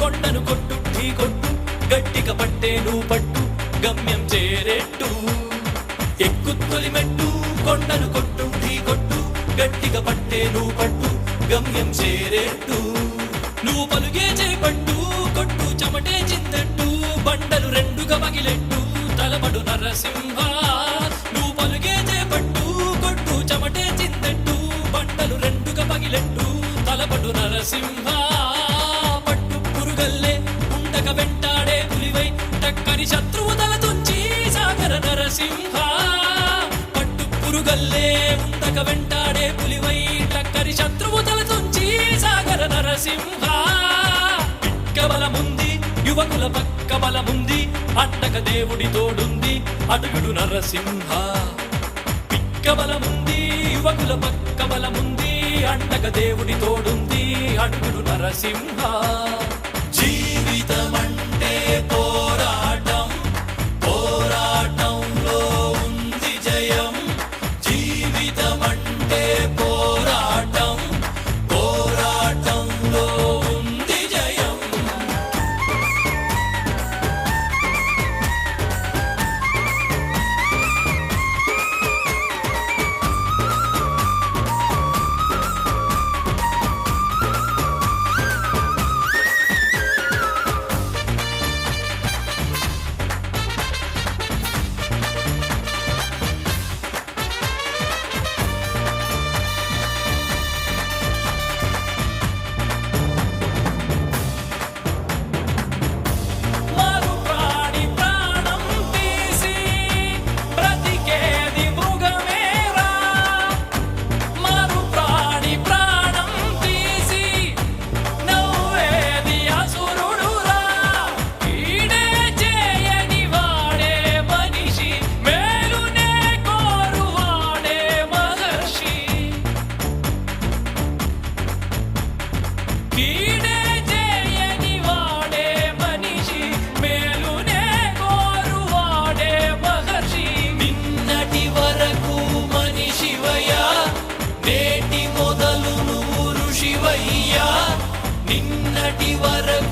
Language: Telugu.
కొండను కొట్టు ఢీ కొట్టు గట్టిగా పట్టేను పట్టు గమ్యం చేరేట్టు ఎక్కు తొలిమెట్టు కొండను కొట్టు ఢీ కొట్టు గట్టిగా పట్టేను పట్టు గమ్యం చేరేట్టు నువ్వు పలుగే చేపట్టు కొట్టు చెమటే చిందట్టు బండలు రెండుగా పగిలెట్టు తలపడు నరసింహ నువ్వు పలుగే చేపట్టు కొట్టు చెమటే చిందట్టు బండలు రెండుగా పగిలెట్టు తలపడు నరసింహ పట్టు పురుగల్లే ఉండక వెంటాడే పులివై టక్కని శత్రువు తల తుంచి సాగర నరసింహ పట్టు పురుగల్లే ఉండక వెంటాడే పులివై టక్కని శత్రువు తల తుంచి సాగర నరసింహ పిక్క బలముంది యువకుల పక్క బలముంది అండక దేవుడి తోడుంది అడుగుడు నరసింహ పిక్క బలముంది యువకుల పక్క బలముంది అండక దేవుడి తోడుంది అడుగుడు నరసింహ జీవితమంటే పోరాటం పోరాటంలో ఉంది జయం జీవితమంటే పోరాటం పోరాటంలో ఉంది జయం మారు ప్రాణి ప్రాణం తీసి బ్రతికేది మృగమేరా మారు ప్రాణి ప్రాణం తీసి నవ్వేది అసురుడురా ఈడే చేయని వాడే మనిషి మేలునే కోరువాడే మహర్షి కీడే చేయని వాడే మనిషి మేలునే కోరువాడే మహర్షి నిన్నటి వరకు మనిషివయ్యా నేటి మొదలు నువ్వు ఋషివయ్యా నిన్నటి వరకు